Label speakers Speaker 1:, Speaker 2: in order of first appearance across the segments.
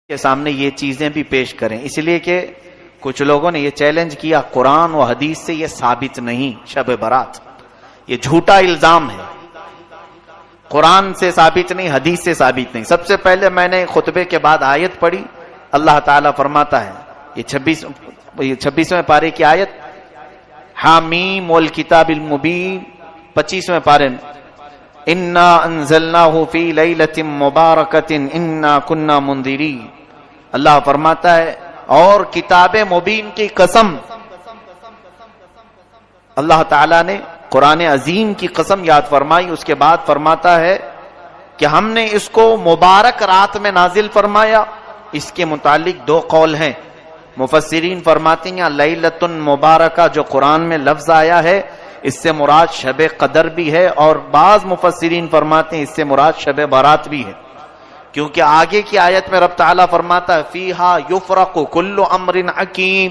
Speaker 1: کے سامنے یہ چیزیں بھی پیش کریں، اس لیے کہ کچھ لوگوں نے یہ چیلنج کیا قرآن و حدیث سے یہ ثابت نہیں شب برات، یہ جھوٹا الزام ہے، قرآن سے ثابت نہیں، حدیث سے ثابت نہیں۔ سب سے پہلے میں نے خطبے کے بعد آیت پڑھی، اللہ تعالیٰ فرماتا ہے یہ 26ویں پارے کی آیت، حامیم والکتاب المبین، 25ویں پارے میں، انا انزلناہ فی لیلۃ مبارکۃ انا کنا منذرین، اللہ فرماتا ہے اور کتاب مبین کی قسم، اللہ تعالیٰ نے قرآن عظیم کی قسم یاد فرمائی، اس کے بعد فرماتا ہے کہ ہم نے اس کو مبارک رات میں نازل فرمایا۔ اس کے متعلق دو قول ہیں، مفسرین فرماتے ہیں لیلۃ مبارکہ جو قرآن میں لفظ آیا ہے اس سے مراد شب قدر بھی ہے، اور بعض مفسرین فرماتے ہیں اس سے مراد شب برات بھی ہے، کیونکہ آگے کی آیت میں رب تعالیٰ فرماتا ہے فیہا یفرق کل امر حکیم،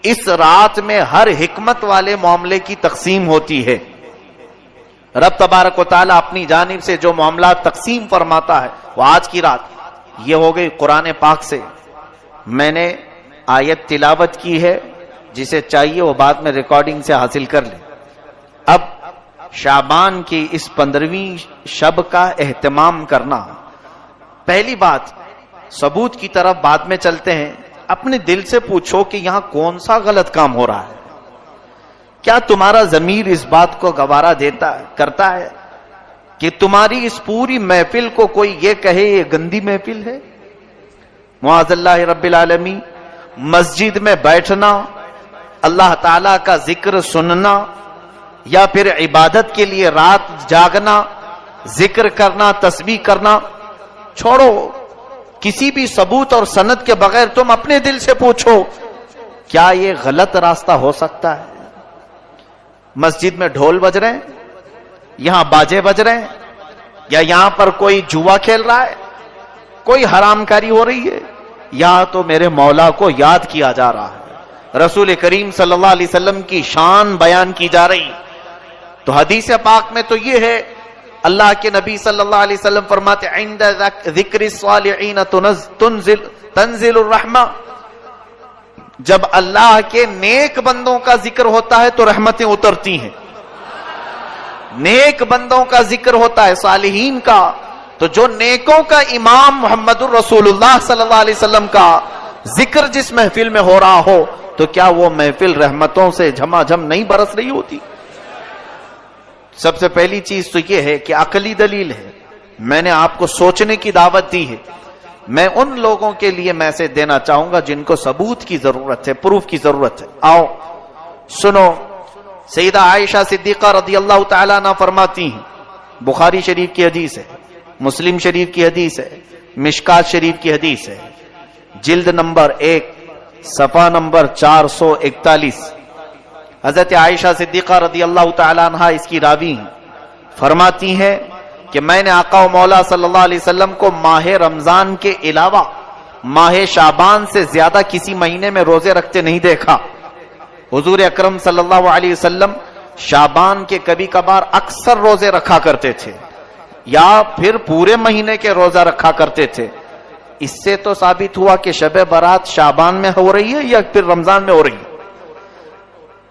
Speaker 1: اس رات میں ہر حکمت والے معاملے کی تقسیم ہوتی ہے۔ رب تبارک و تعالیٰ اپنی جانب سے جو معاملات تقسیم فرماتا ہے وہ آج کی رات یہ ہو گئی قرآن پاک سے۔ میں نے آیت تلاوت کی ہے، جسے چاہیے وہ بعد میں ریکارڈنگ سے حاصل کر لیں۔ اب شعبان کی اس 15ویں شب کا اہتمام کرنا، پہلی بات ثبوت کی طرف بعد میں چلتے ہیں، اپنے دل سے پوچھو کہ یہاں کون سا غلط کام ہو رہا ہے؟ کیا تمہارا ضمیر اس بات کو گوارا کرتا ہے کہ تمہاری اس پوری محفل کو کوئی یہ کہے یہ گندی محفل ہے؟ معاذ اللہ رب العالمین، مسجد میں بیٹھنا، اللہ تعالی کا ذکر سننا، یا پھر عبادت کے لیے رات جاگنا، ذکر کرنا، تسبیح کرنا، چھوڑو، کسی بھی ثبوت اور سند کے بغیر تم اپنے دل سے پوچھو کیا یہ غلط راستہ ہو سکتا ہے؟ مسجد میں ڈھول بج رہے ہیں، یہاں باجے بج رہے ہیں، یا یہاں پر کوئی جوا کھیل رہا ہے، کوئی حرام کاری ہو رہی ہے، یا تو میرے مولا کو یاد کیا جا رہا ہے، رسول کریم صلی اللہ علیہ وسلم کی شان بیان کی جا رہی۔ تو حدیث پاک میں تو یہ ہے، اللہ کے نبی صلی اللہ علیہ وسلم فرماتے عند ذکر الصالحین تنزل الرحمہ، جب اللہ کے نیک بندوں کا ذکر ہوتا ہے تو رحمتیں اترتی ہیں، نیک بندوں کا ذکر ہوتا ہے، صالحین کا، تو جو نیکوں کا امام محمد الرسول اللہ صلی اللہ علیہ وسلم کا ذکر جس محفل میں ہو رہا ہو تو کیا وہ محفل رحمتوں سے جھما جھم نہیں برس رہی ہوتی؟ سب سے پہلی چیز تو یہ ہے کہ عقلی دلیل ہے، میں نے آپ کو سوچنے کی دعوت دی ہے، میں ان لوگوں کے لیے میسج دینا چاہوں گا جن کو ثبوت کی ضرورت ہے، پروف کی ضرورت ہے۔ آؤ سنو، سیدہ عائشہ صدیقہ رضی اللہ تعالیٰ عنہ فرماتی ہیں، بخاری شریف کی حدیث ہے، مسلم شریف کی حدیث ہے، مشکات شریف کی حدیث ہے، جلد نمبر 1 صفحہ نمبر 441، حضرت عائشہ صدیقہ رضی اللہ تعالیٰ عنہ اس کی راوی ہیں، فرماتی ہیں کہ میں نے آقا و مولا صلی اللہ علیہ وسلم کو ماہ رمضان کے علاوہ ماہ شعبان سے زیادہ کسی مہینے میں روزے رکھتے نہیں دیکھا۔ حضور اکرم صلی اللہ علیہ وسلم شعبان کے کبھی کبھار اکثر روزے رکھا کرتے تھے، یا پھر پورے مہینے کے روزہ رکھا کرتے تھے۔ اس سے تو ثابت ہوا کہ شب برات شعبان میں ہو رہی ہے یا پھر رمضان میں ہو رہی ہے۔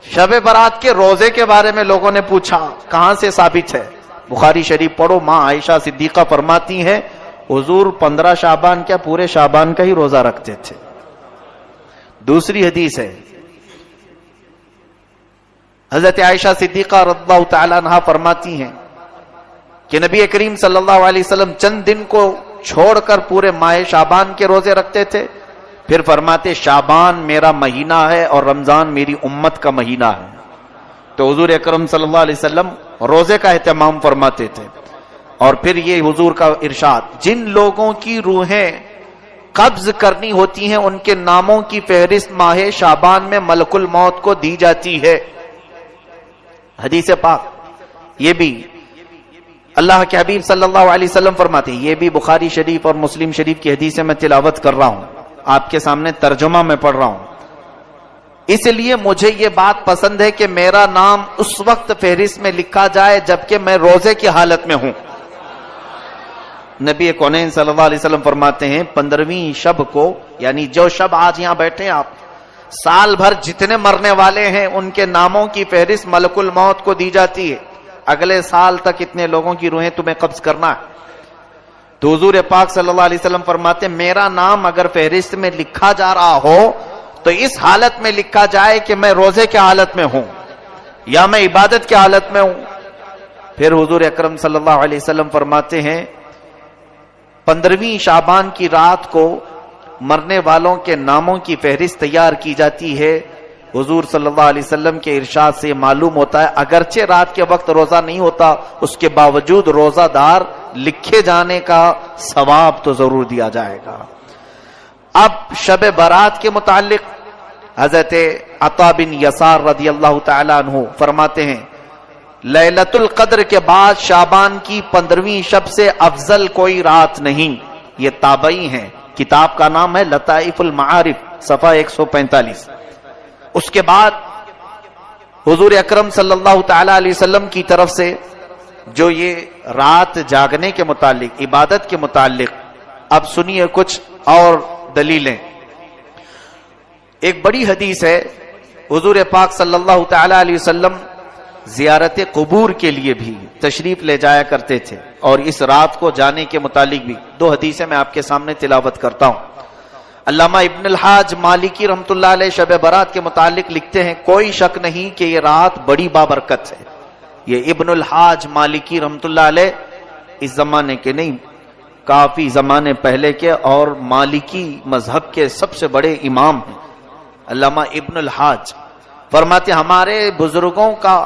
Speaker 1: شب برات کے روزے کے بارے میں لوگوں نے پوچھا کہاں سے ثابت ہے؟ بخاری شریف پڑھو، ماں عائشہ صدیقہ فرماتی ہیں حضور 15 شعبان کیا پورے شعبان کا ہی روزہ رکھتے تھے۔ دوسری حدیث ہے، حضرت عائشہ صدیقہ رضی اللہ تعالیٰ عنہا فرماتی ہیں کہ نبی کریم صلی اللہ علیہ وسلم چند دن کو چھوڑ کر پورے ماہ شعبان کے روزے رکھتے تھے، پھر فرماتے شعبان میرا مہینہ ہے اور رمضان میری امت کا مہینہ ہے۔ تو حضور اکرم صلی اللہ علیہ وسلم روزے کا اہتمام فرماتے تھے۔ اور پھر یہ حضور کا ارشاد، جن لوگوں کی روحیں قبض کرنی ہوتی ہیں ان کے ناموں کی فہرست ماہ شعبان میں ملک الموت کو دی جاتی ہے۔ حدیث پاک یہ بھی اللہ کے حبیب صلی اللہ علیہ وسلم فرماتے ہیں، یہ بھی بخاری شریف اور مسلم شریف کی حدیث میں تلاوت کر رہا ہوں، آپ کے سامنے ترجمہ میں پڑھ رہا ہوں، اس لیے مجھے یہ بات پسند ہے کہ میرا نام اس وقت فہرست میں لکھا جائے جبکہ میں روزے کی حالت میں ہوں۔ نبی کونین صلی اللہ علیہ وسلم فرماتے ہیں 15ویں شب کو، یعنی جو شب آج یہاں بیٹھے ہیں آپ، سال بھر جتنے مرنے والے ہیں ان کے ناموں کی فہرست ملک الموت کو دی جاتی ہے، اگلے سال تک اتنے لوگوں کی روحیں تمہیں قبض کرنا ہے۔ تو حضور پاک صلی اللہ علیہ وسلم فرماتے ہیں میرا نام اگر فہرست میں لکھا جا رہا ہو تو اس حالت میں لکھا جائے کہ میں روزے کی حالت میں ہوں یا میں عبادت کی حالت میں ہوں۔ پھر حضور اکرم صلی اللہ علیہ وسلم فرماتے ہیں 15ویں شعبان کی رات کو مرنے والوں کے ناموں کی فہرست تیار کی جاتی ہے۔ حضور صلی اللہ علیہ وسلم کے ارشاد سے معلوم ہوتا ہے اگرچہ رات کے وقت روزہ نہیں ہوتا، اس کے باوجود روزہ دار لکھے جانے کا ثواب تو ضرور دیا جائے گا۔ اب شب برات کے متعلق حضرت عطا بن یسار رضی اللہ تعالی عنہ فرماتے ہیں لیلۃ القدر کے بعد شعبان کی 15ویں شب سے افضل کوئی رات نہیں۔ یہ تابعی ہیں، کتاب کا نام ہے لطائف المعارف، صفحہ 145۔ اس کے بعد حضور اکرم صلی اللہ تعالی علیہ وسلم کی طرف سے جو یہ رات جاگنے کے متعلق، عبادت کے متعلق، اب سنیے کچھ اور دلیلیں۔ ایک بڑی حدیث ہے، حضور پاک صلی اللہ تعالی علیہ وسلم زیارت قبور کے لیے بھی تشریف لے جایا کرتے تھے، اور اس رات کو جانے کے متعلق بھی 2 حدیثیں میں آپ کے سامنے تلاوت کرتا ہوں۔ علامہ ابن الحاج مالکی رحمۃ اللہ علیہ شب برات کے متعلق لکھتے ہیں کوئی شک نہیں کہ یہ رات بڑی بابرکت ہے۔ یہ ابن الحاج مالکی رحمۃ اللہ علیہ اس زمانے کے نہیں، کافی زمانے پہلے کے، اور مالکی مذہب کے سب سے بڑے امام ہیں علامہ ابن الحاج۔ فرماتے ہمارے بزرگوں کا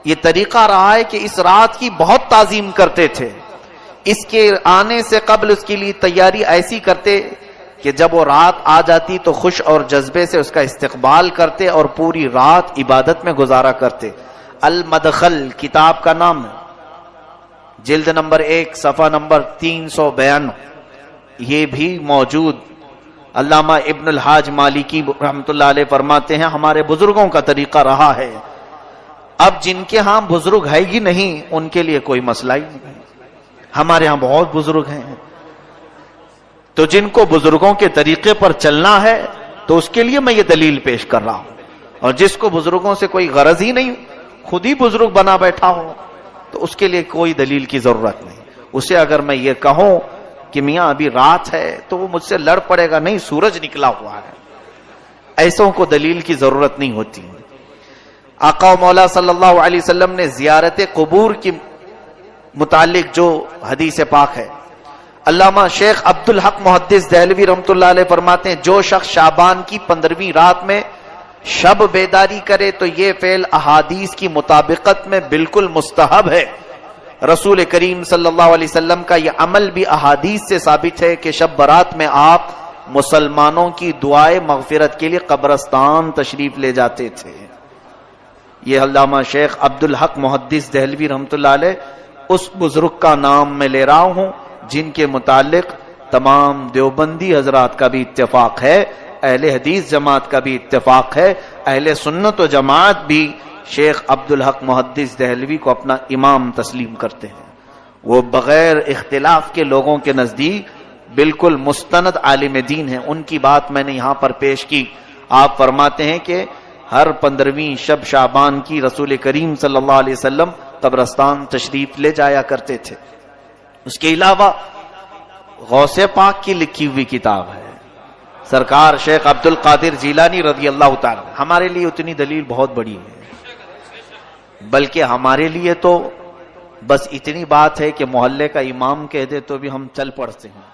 Speaker 1: یہ طریقہ رہا ہے کہ اس رات کی بہت تعظیم کرتے تھے، اس کے آنے سے قبل اس کے لیے تیاری ایسی کرتے کہ جب وہ رات آ جاتی تو خوش اور جذبے سے اس کا استقبال کرتے اور پوری رات عبادت میں گزارا کرتے۔ المدخل کتاب کا نام ہے، جلد نمبر 1 صفحہ نمبر 392، یہ بھی موجود۔ علامہ ابن الحاج مالکی رحمۃ اللہ علیہ فرماتے ہیں ہمارے بزرگوں کا طریقہ رہا ہے۔ اب جن کے ہاں بزرگ ہے ہی نہیں ان کے لیے کوئی مسئلہ ہی نہیں، ہمارے ہاں بہت بزرگ ہیں، تو جن کو بزرگوں کے طریقے پر چلنا ہے تو اس کے لیے میں یہ دلیل پیش کر رہا ہوں، اور جس کو بزرگوں سے کوئی غرض ہی نہیں، خود ہی بزرگ بنا بیٹھا ہو، تو اس کے لیے کوئی دلیل کی ضرورت نہیں۔ اسے اگر میں یہ کہوں کہ میاں ابھی رات ہے تو وہ مجھ سے لڑ پڑے گا، نہیں سورج نکلا ہوا ہے، ایسوں کو دلیل کی ضرورت نہیں ہوتی۔ آقا و مولا صلی اللہ علیہ وسلم نے زیارت قبور کی متعلق جو حدیث پاک ہے، علامہ شیخ عبدالحق محدث دہلوی رحمۃ اللہ علیہ فرماتے ہیں جو شخص شعبان کی 15ویں رات میں شب بیداری کرے تو یہ فعل احادیث کی مطابقت میں بالکل مستحب ہے۔ رسول کریم صلی اللہ علیہ وسلم کا یہ عمل بھی احادیث سے ثابت ہے کہ شب برات میں آپ مسلمانوں کی دعائے مغفرت کے لیے قبرستان تشریف لے جاتے تھے۔ یہ علامہ شیخ عبدالحق محدث دہلوی رحمۃ اللہ علیہ اس بزرگ کا نام میں لے رہا ہوں جن کے متعلق تمام دیوبندی حضرات کا بھی اتفاق ہے، اہل حدیث جماعت کا بھی اتفاق ہے، اہل سنت و جماعت بھی شیخ عبدالحق محدث دہلوی کو اپنا امام تسلیم کرتے ہیں۔ وہ بغیر اختلاف کے لوگوں کے نزدیک بالکل مستند عالم دین ہیں، ان کی بات میں نے یہاں پر پیش کی۔ آپ فرماتے ہیں کہ ہر 15ویں شب شعبان کی رسول کریم صلی اللہ علیہ وسلم قبرستان تشریف لے جایا کرتے تھے۔ اس کے علاوہ غوث پاک کی لکھی ہوئی کتاب ہے، سرکار شیخ عبد القادر جیلانی رضی اللہ تعالی، ہمارے لیے اتنی دلیل بہت بڑی ہے، بلکہ ہمارے لیے تو بس اتنی بات ہے کہ محلے کا امام کہہ دے تو بھی ہم چل پڑتے ہیں۔